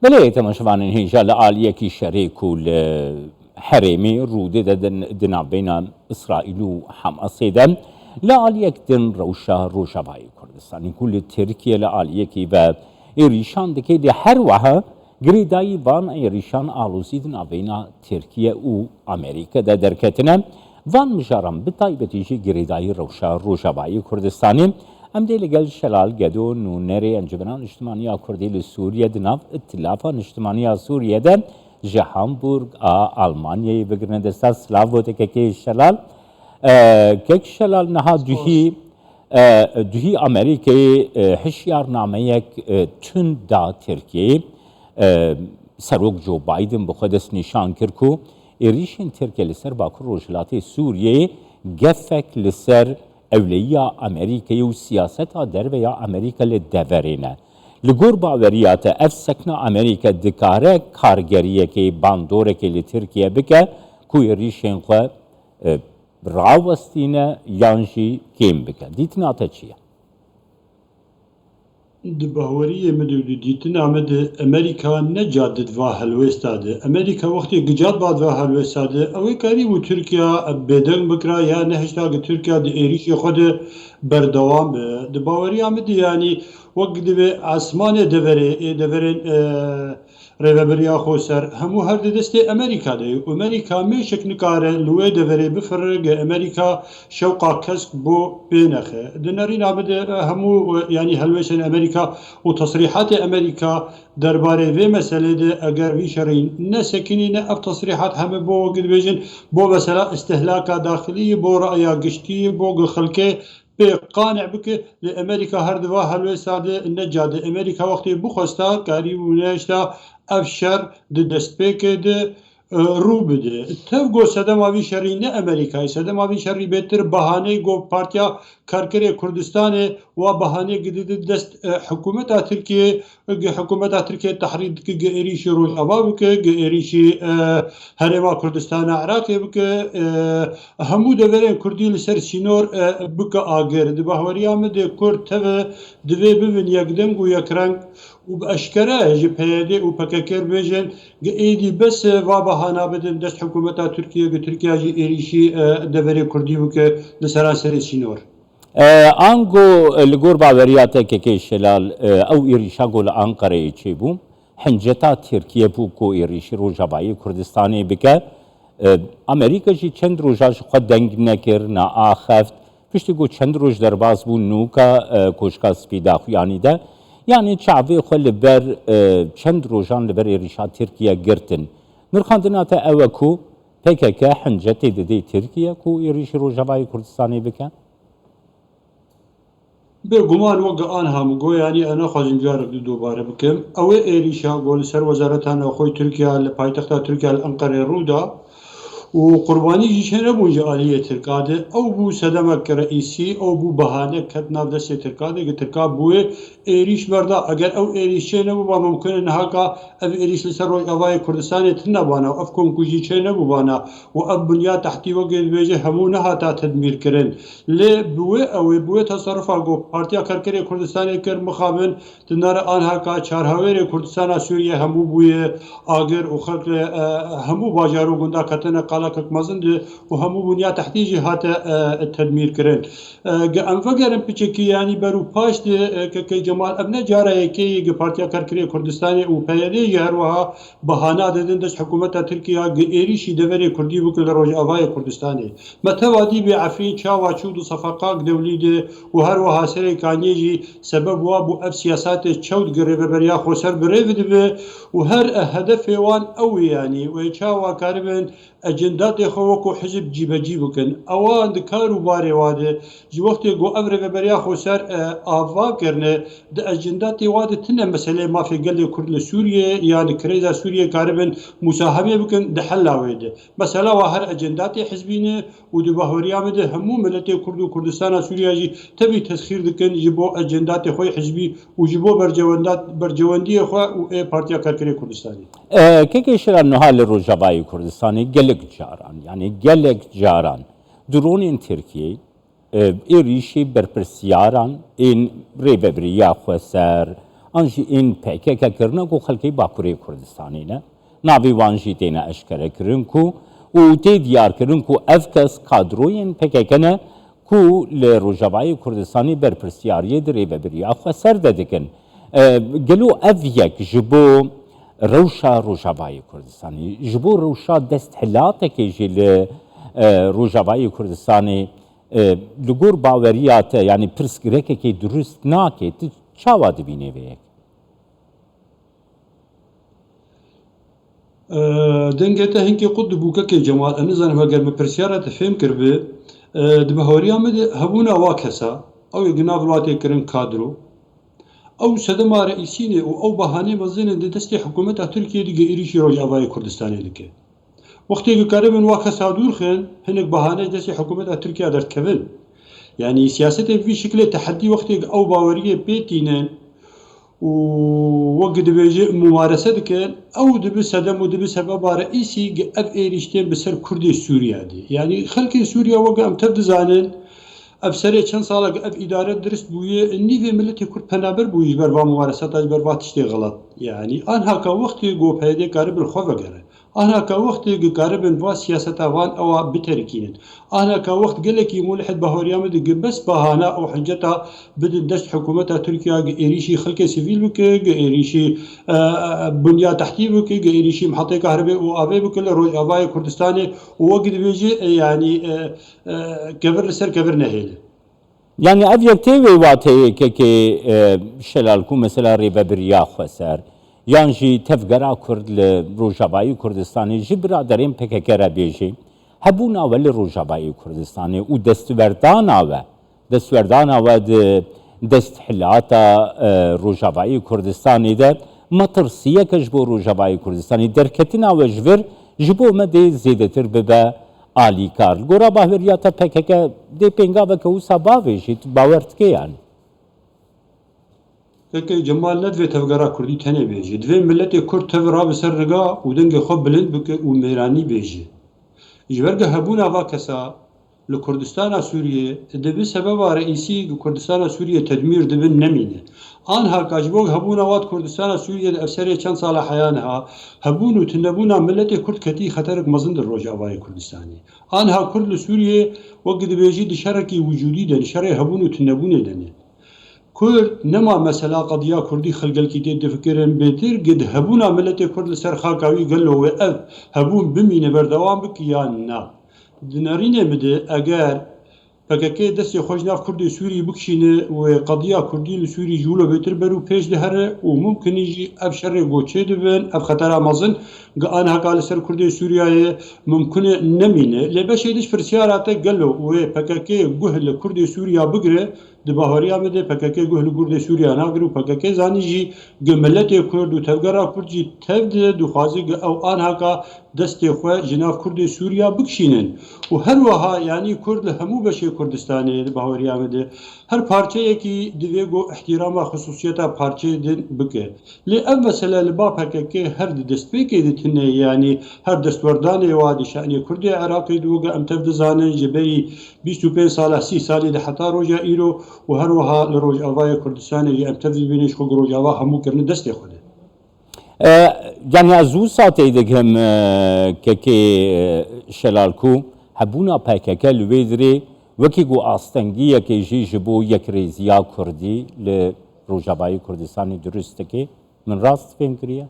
بله تماشاوان هیجا لعالیکی شریک و حرمی روده دنا بین اسرائیل و حماس دن لعالیک دن روشابای کردستانی کل ترکیه لعالیکی و ایریشان دکی ده هر وها گریدایی وان ایریشان آلوزی دنا بین ترکیه و امریکا ده درکتنه وان مجارم بتایبتیجی گریدایی روشابای کردستانی ام دی لگل شلال گدو نونری انجمنان اجتماعی کردی لسوریه دناف اتلافان اجتماعی سوریه ده جه هامبورگ آلمانیای بگرنه دستا سلاو بوده که شلال که شلال نها دوهی امریکای هشیار نامه یک تون دا ترکیه سروک جو بایدن بخودش نشان کرد که ایریشن ترکیه لسر باکر روشلاتی سوریه گفک لسر اولیه امریکای و سیاست در و یا امریکا لدورینه لگور باوریات اف سکنا امریکا دکاره کارگریه که باندوره که لترکیه بکه کوی ریشن خواه راوستینه یانجی کم بکه دیتنا تا چیه؟ دباوری مدود دیتن آمد امریکا نجادت و هلوستاده امریکا وقتی گجاد بعد و هلوستاده اوی کاری و ترکیه بدن بکرا یا نهشتا که ترکیه د ایریش خود بردوام به دباوری آمد یعنی وقت به آسمان دورن ریوبریا خوسر همو هر دسته امریکا ده امریکا میشک نکاره لوی دوره بفرق امریکا شوقا کسک بو بینخه دناری نابد همو یعنی هلوشن امریکا و تصریحات امریکا درباره و مسئله ده اگر وی شرین نسکنی نه اف تصریحات همه بو قد بیجن بو مثلا استهلاک داخلی بو رأی گشتی بو خلکه به قانع بکه لامریکا هر دوا هلوی ساده نجاده امریکا وقتی بخواستا کاری و نشتا افشار د دستپیک د رو بده تفگو صدم آوی شری نه امریکای صدم آوی شری بهتر بهانه گو پارتیا کارکری کردستان و بهانه گدید دست حکومت ترکیه تحرید که ایریش روی آوا که ایریشی هرما کردستان عراق که همو دورن کردی لسر سینور بک آگر دباوری آمد کرد تفه دوی ببین یکدم گو یکرنگ و باشکره جی پیاده و پککر بیجن ایدی بس و بهانه بدن دست حکومت ترکیه جی ایریشی دوره کردی و که لسراسر سینور آنگو لگور باوریاته که شلال او ایریشا گول آنقره چی بوم حنجتا ترکیه بو کو ایریشی روجابایی کردستانی بکه امریکا جی چند روجاش خود دنگ نکر نا آخفت پشتی گو چند روج در باز بو نوکا کوشکا سپیدا خویانی ده yani çavê xwe li ber çend rojan li ber êrîşa Tirkiye girtin. Nirxandina te ew e ku PKK hincetê didê Tirkiye ku êrîşî Rojavayê Kurdistanê bike? بگمان وقت آن هم گو یعنی انا خواهیم جارب دوباره بکم اوه ایریشا گول سر وزارتان خوی ترکیه پایتخت ترکیه انقره رودا و قربانی جیشه نبونجا آلیه ترکاده او بو صدمک رئیسی او بو بهانه کت ناف دست ترکاده که ترکا بوه ایریش بردا اگر او ایریشه نبو با ممکنه نهاکا او ایریش لسر روی اوای کردستان تنبانا و افکون کجیچه نبو بانا و اب بنیاد تحتی وقت بیجه همو نهاتا تدمیر کرن لی بوه تصرفا گو پارتیا کرکری کردستان کر مخابن تنار آنهاکا چارهاویر کردستان سوریه همو بوه آگر و خلق همو باجارو گنده کتن قلقك مازند وهمو بنيا تحتي جهات التدمير كرن ام فكرن بيچكي يعني برو باش كي جمال ابن جاره كي بارتيا كركري كردستاني و بيدي يروها بهانه ددن دش حكومه تركيا ايريشي دوري كردي بكل روج اواي كردستاني متوادي بعفرين شاوا چود صفقاق دوليد وهر وهاسري كانيجي سبب وابو اف سياسات چود غريب بريا خسر بريد وهر هدف وان او يعني وچاوا كاربن اجندات خوكو حزب جيب كن اوان دكارو باري واده جي وقت جو امر بريا خسر افا كرنه د اجندات واده تنه مساله ما في قال كرد سوريا يعني كريزا سوريا كاربن مساهمه بكن دحلا ويده مثلا وهر اجندات حزبينه ودبهوريا مده همو ملتي كرد وكردستان سوريا جي تبي تسخير دكن جيبو اجندات خوي حزبي وجيبو برجواندي خو و بارتيا كركري كردستاني كيكي شرا نهال روجافاي كردستاني gelek caran yani gelek caran dronên Tirkiye êrîşê berpirsyaran ên rêveberiya xwe ser ئەنجی ئین پێکێکەکردنە و خەڵکی باکووری کوردستانینە ناوی وانژی تێنە ئەشکەرەکردن و تێ دیارکردن و ئەف کەس کادرۆیên پێکێکەنە ku li Rojavayê Kurdistanê berpirsiyariyê di rêveberiya xwe ser dedikin. Gelo ev yek ji bo rewşa Rojavayê Kurdistanê, ji bo rewşa desthilatekê jî li Rojavayê Kurdistanê li gor baweriya te yanî pirsgirekekê durist nake, tu çawa dibînê vê yek? Dengê te hinkê qut dibûkekê Cemal, em nizanim eger me pirsyara te fêm kiribe, di bihaweriya me de hebûna wa kesa, ew ê ginav wilatê kirin kadro, ew sedema reîsînê û ew behanê mezînin di destê hikûmeta Tirkiyeyê dige êrişî Rojavayê Kurdistanê dike. Wextê ku karibin wa kesa dûrxin, hinek behanê destê hikûmeta Tirkiye derdkevin. Yani siyasetê vî şiklê tehdî wextê ew baweriyê pê tînin û wek dibêje mumarese dikin, ew dibe sedem û dibe sebeba reîsî ev êriştên bi ser Kurdê Sûriya de. Yani xelkê Sûriya wek em tev dizanin, ev serê çend salek ev îdare dirist bûye, nîvê milletê Kurd penaber bûye ji ber va mumareseta ji ber va tiştê xelat. Yani anhaka wextê gopeyedê karibin xwe vegere. Anhaka wextê karibin va siyaseta van ewa biterikînin. Anhaka wext gelekî mulhid bahoriya me dige bes bahana ew hinceta bidin dest hikûmeta Tirkiye gi êrişî xelkê sivîl bike, gi êrişî bunya tehtî bike, gi êrişî mihetê kahribê û avê bike li Rojavayê Kurdistanê û wek dibêje yani kevir li ser kevir nehêle. Yani ev yek tê wê wateyekekê şelal ku mesela rêveberiya xwe ser yan jî tevgera Kurd li Rojavayê Kurdistanê ji biraderên PKK re bêjî hebûna we li Rojavayê Kurdistanê û destwerdana we di desthilata Rojavayê Kurdistanê de metirsiyeke ji bo Rojavayê Kurdistanê derketina we ji vir ji bo me dê zêdetir bibe alîkar. Gora baweriya te PKK dê pêngaveke wisa bavê jî tu bawer dike yani? Peki Cemal nedvê tevgera Kurdî tenê bêje. Divê milletê Kurd tev ra bi ser riga û dengê xwe bilind bike û mêranî bêje. Ji ber de hebûna va kesa li Kurdistana Sûriyê dibe sebeba reîsî Kurdistana Sûriyê tedmîr dibin nemîne. Anhaka ji bo hebûna wat Kurdistana Sûriyê de ev serê çend sala heya niha hebûn û tunebûna milletê Kurd ketî xeterek mezin di Rojavayê Kurdistanê. Anha Kurd li Sûriyê wek dibêjî di şerekî wicûdî de, di şerê hebûn û tunebûnê de ne. Kurd nema mesela qadiya Kurdî xelgelkî tê difikirin bêtir gid hebûna milletê Kurd li ser xaka wî gelo wê ev hebûn bimîne berdewam bike yan na. Di nerînê mi de eger PKK destê xwe ji nav Kurdê Sûrî bikişîne wê qadiya Kurdî li Sûrî ji wilo bêtir ber û pêş dihere û mumkinî jî ev şerê goçê dibin, ev xetera mezin gi anheka li ser Kurdê Sûriyayê mumkin e nemîne. Lê beşê diş pirsyara te gelo wê PKK guh li Kurdê Sûriya bigire, di baweriya me de PKK guh li Kurdê Sûriya nagir û PKK zanî jî gi milletê Kurd û tevgera Kurd jî tev dide dixwaze gi ew anheka destê xwe ji nav Kurdê Sûriya bikişînin. û her wiha yanî Kurd li hemû beşê Kurdistanê di baweriya me de her parçeyekî divê got ihtirama xusûsiyeta parçeyê din bike. Lê ev mesele li ba PKK her di destpêkê de tune yanî her destwerdanê wa di şe'nê Kurdê Iraqê de wege em tev dizanin ji berî 25 sala 30 salê de heta roja îro û her wiha li Rojavayê Kurdistanê jî em tev dibînin ji xwe Rojava hemû kirine destê xwe de. Yani ez wî satê dikim kekê şelal ku hebûna PKK li wê dirê wekî got astengiyekê jî ji bo yekrêziya Kurdî li Rojavayê Kurdistanê durist dike. Min rast fêm kiriye?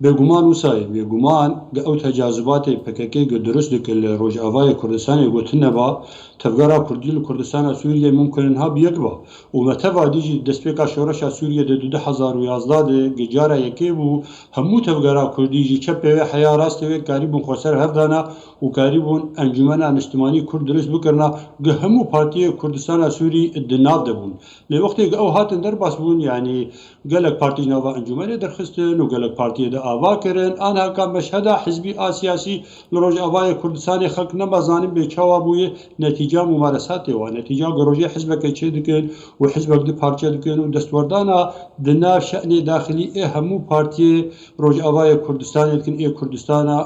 Bêguman wisa ye, bêguman gi ew tecazubatê PKK gi durist dike li Rojavayê Kurdistanê gotin neba tevgera Kurdî li Kurdistana Sûriyê mumkin ha bi yek ba û me teva dî jî destpêka şoreşa Sûriyê de 2011 de gi cara yekê bû hemû tevgera Kurdî jî çepê wê heya rastê wê karîbûn xwe ser hevdana û karîbûn Encûmena Niştimanî Kurd durist bikirina gi hemû partiyê Kurdistana Sûrî di nav de bûn. Lê wextê ew hatin derbas bûn yanî gelek partî ji nava Encûmenê derxistin û gelek partiyê de ئاوا کردن ئەها کام بەشهدا حزبی ئاسیاسی لە ڕۆژئاوای کوردستانی خەک نەبازانم بێچاوا بووە نەتیجا ممارەساتێەوە نەتیجا گەڕۆژی حزبەکە چێ دکن و حزبەک دو پارچە دکن و دەستوەردانە دناو شەعنی داخلی ئێ هەموو پارتیێ ڕۆژئاوای کوردستانێتکن ئێ کوردستانە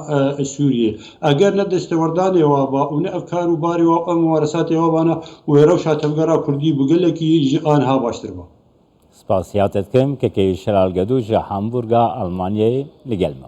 سووریێ ئەگەر نە دەستەوەردانێەوە بە و نە ئەفکار و باریەوە ئەم ممارەساتێەوە بانە وێرە و شاتەفگەرا کوردی بگەلێکی ژی ئانها باشتر بە سپاسیاتت کەم کە کەی شەرالگەدو ژە هامبورگا ئەڵمانیای لەگەڵمە